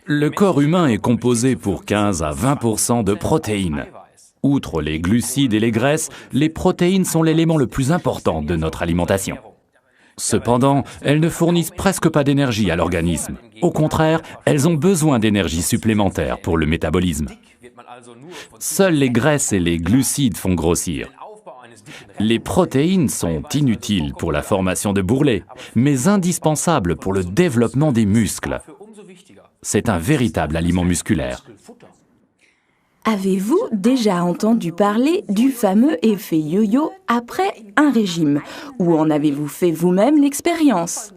Le corps humain est composé pour 15 à 20% de protéines. Outre les glucides et les graisses, les protéines sont l'élément le plus important de notre alimentation. Cependant, elles ne fournissent presque pas d'énergie à l'organisme. Au contraire, elles ont besoin d'énergie supplémentaire pour le métabolisme. Seules les graisses et les glucides font grossir. Les protéines sont inutiles pour la formation de bourrelets, mais indispensables pour le développement des muscles. C'est un véritable aliment musculaire. Avez-vous déjà entendu parler du fameux effet yo-yo après un régime? Ou en avez-vous fait vous-même l'expérience?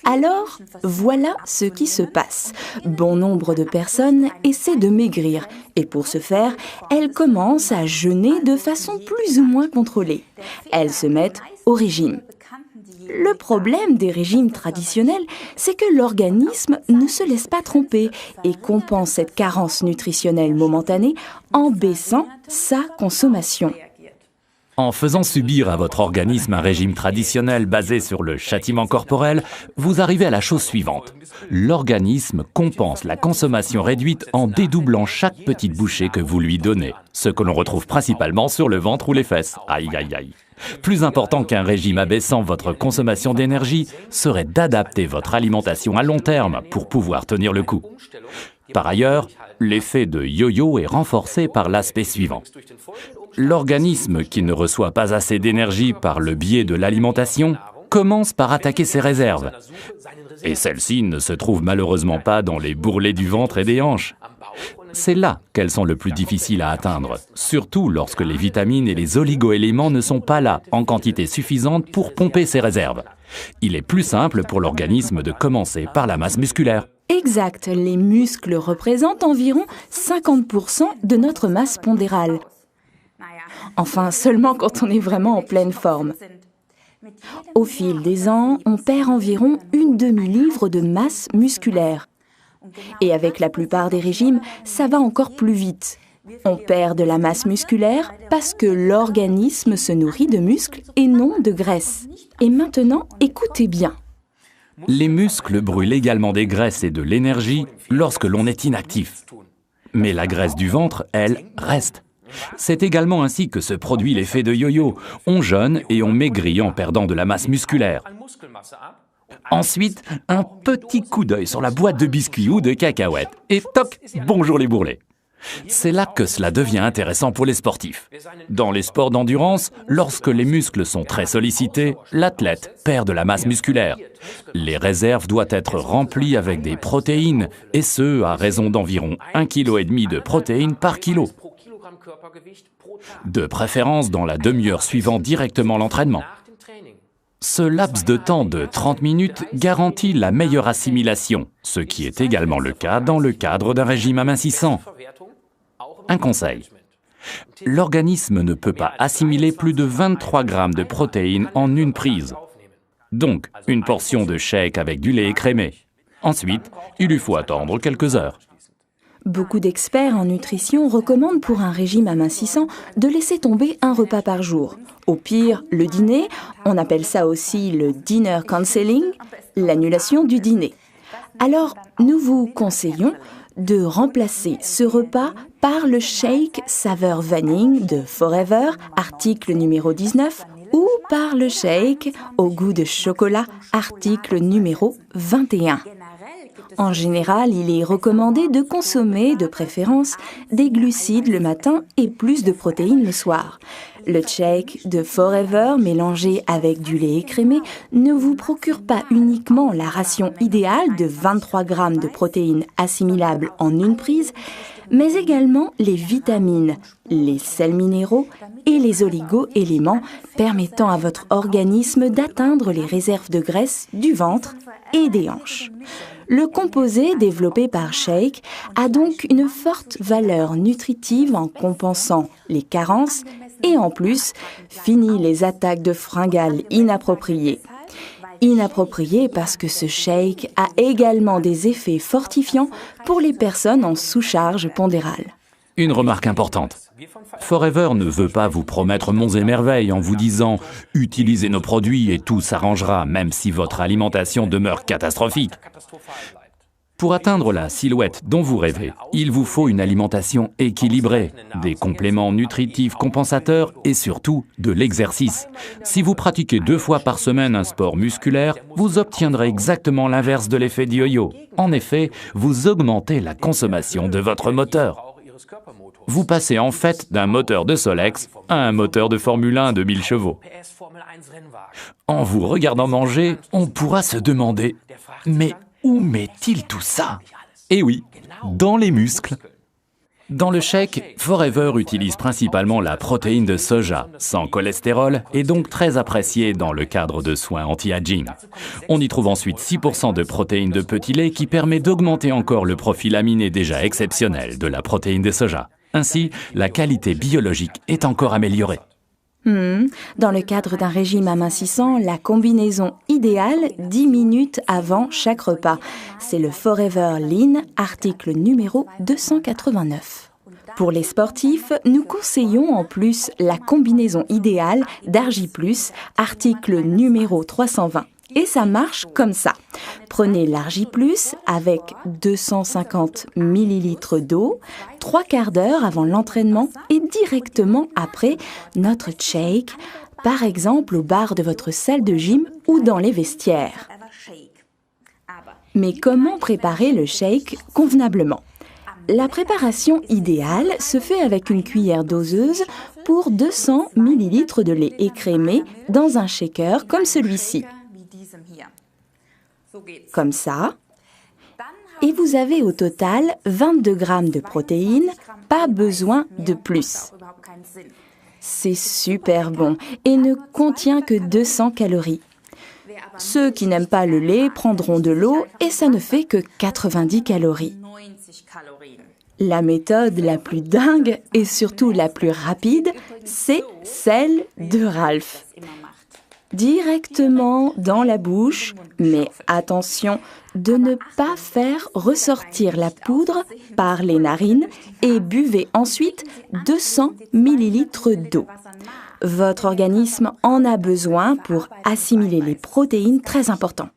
Alors, voilà ce qui se passe. Bon nombre de personnes essaient de maigrir et pour ce faire, elles commencent à jeûner de façon plus ou moins contrôlée. Elles se mettent au régime. Le problème des régimes traditionnels, c'est que l'organisme ne se laisse pas tromper et compense cette carence nutritionnelle momentanée en baissant sa consommation. En faisant subir à votre organisme un régime traditionnel basé sur le châtiment corporel, vous arrivez à la chose suivante. L'organisme compense la consommation réduite en dédoublant chaque petite bouchée que vous lui donnez, ce que l'on retrouve principalement sur le ventre ou les fesses. Aïe, aïe, aïe. Plus important qu'un régime abaissant votre consommation d'énergie serait d'adapter votre alimentation à long terme pour pouvoir tenir le coup. Par ailleurs, l'effet de yo-yo est renforcé par l'aspect suivant. L'organisme qui ne reçoit pas assez d'énergie par le biais de l'alimentation commence par attaquer ses réserves. Et celles-ci ne se trouvent malheureusement pas dans les bourrelets du ventre et des hanches. C'est là qu'elles sont le plus difficiles à atteindre, surtout lorsque les vitamines et les oligo-éléments ne sont pas là en quantité suffisante pour pomper ces réserves. Il est plus simple pour l'organisme de commencer par la masse musculaire. Exact, les muscles représentent environ 50% de notre masse pondérale. Enfin, seulement quand on est vraiment en pleine forme. Au fil des ans, on perd environ une demi-livre de masse musculaire. Et avec la plupart des régimes, ça va encore plus vite. On perd de la masse musculaire parce que l'organisme se nourrit de muscles et non de graisse. Et maintenant, écoutez bien. Les muscles brûlent également des graisses et de l'énergie lorsque l'on est inactif. Mais la graisse du ventre, elle, reste. C'est également ainsi que se produit l'effet de yo-yo. On jeûne et on maigrit en perdant de la masse musculaire. Ensuite, un petit coup d'œil sur la boîte de biscuits ou de cacahuètes. Et toc, bonjour les bourrelets. C'est là que cela devient intéressant pour les sportifs. Dans les sports d'endurance, lorsque les muscles sont très sollicités, l'athlète perd de la masse musculaire. Les réserves doivent être remplies avec des protéines, et ce, à raison d'environ 1,5 kg de protéines par kilo. De préférence dans la demi-heure suivant directement l'entraînement. Ce laps de temps de 30 minutes garantit la meilleure assimilation, ce qui est également le cas dans le cadre d'un régime amincissant. Un conseil. L'organisme ne peut pas assimiler plus de 23 grammes de protéines en une prise. Donc, une portion de shake avec du lait écrémé. Ensuite, il lui faut attendre quelques heures. Beaucoup d'experts en nutrition recommandent pour un régime amincissant de laisser tomber un repas par jour. Au pire, le dîner, on appelle ça aussi le dinner cancelling, l'annulation du dîner. Alors, nous vous conseillons de remplacer ce repas par le shake saveur vanille de Forever, article numéro 19, ou par le shake au goût de chocolat, article numéro 21. En général, il est recommandé de consommer, de préférence, des glucides le matin et plus de protéines le soir. Le shake de Forever mélangé avec du lait écrémé ne vous procure pas uniquement la ration idéale de 23 grammes de protéines assimilables en une prise, mais également les vitamines, les sels minéraux et les oligo-éléments permettant à votre organisme d'atteindre les réserves de graisse du ventre et des hanches. Le composé développé par Shake a donc une forte valeur nutritive en compensant les carences et en plus, finit les attaques de fringales inappropriées. Inappropriées parce que ce shake a également des effets fortifiants pour les personnes en sous-charge pondérale. Une remarque importante. Forever ne veut pas vous promettre monts et merveilles en vous disant « utilisez nos produits et tout s'arrangera, même si votre alimentation demeure catastrophique ». Pour atteindre la silhouette dont vous rêvez, il vous faut une alimentation équilibrée, des compléments nutritifs compensateurs et surtout de l'exercice. Si vous pratiquez 2 fois par semaine un sport musculaire, vous obtiendrez exactement l'inverse de l'effet du yo-yo. En effet, vous augmentez la consommation de votre moteur. Vous passez en fait d'un moteur de Solex à un moteur de Formule 1 de 1000 chevaux. En vous regardant manger, on pourra se demander « Mais où met-il tout ça ?» Eh oui, dans les muscles. Dans le shake, Forever utilise principalement la protéine de soja, sans cholestérol et donc très appréciée dans le cadre de soins anti-aging. On y trouve ensuite 6% de protéines de petit lait qui permet d'augmenter encore le profil aminé déjà exceptionnel de la protéine de soja. Ainsi, la qualité biologique est encore améliorée. Dans le cadre d'un régime amincissant, la combinaison idéale 10 minutes avant chaque repas. C'est le Forever Lean, article numéro 289. Pour les sportifs, nous conseillons en plus la combinaison idéale d'Argi+, article numéro 320. Et ça marche comme ça. Prenez l'Argi+ avec 250 ml d'eau, 3/4 d'heure avant l'entraînement et directement après notre shake, par exemple au bar de votre salle de gym ou dans les vestiaires. Mais comment préparer le shake convenablement ? La préparation idéale se fait avec une cuillère doseuse pour 200 ml de lait écrémé dans un shaker comme celui-ci. Comme ça. Et vous avez au total 22 grammes de protéines, pas besoin de plus. C'est super bon et ne contient que 200 calories. Ceux qui n'aiment pas le lait prendront de l'eau et ça ne fait que 90 calories. La méthode la plus dingue et surtout la plus rapide, c'est celle de Ralph. Directement dans la bouche, mais attention de ne pas faire ressortir la poudre par les narines et buvez ensuite 200 ml d'eau. Votre organisme en a besoin pour assimiler les protéines très importantes.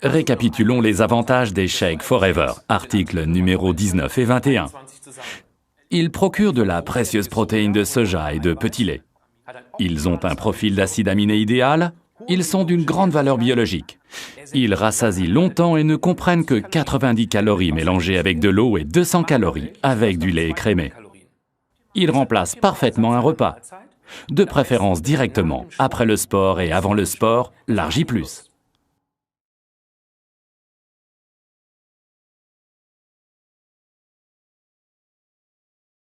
Récapitulons les avantages des shakes Forever, articles numéro 19 et 21. Ils procurent de la précieuse protéine de soja et de petit lait. Ils ont un profil d'acide aminé idéal. Ils sont d'une grande valeur biologique. Ils rassasient longtemps et ne comprennent que 90 calories mélangées avec de l'eau et 200 calories avec du lait écrémé. Ils remplacent parfaitement un repas. De préférence directement après le sport et avant le sport, l'Argi+.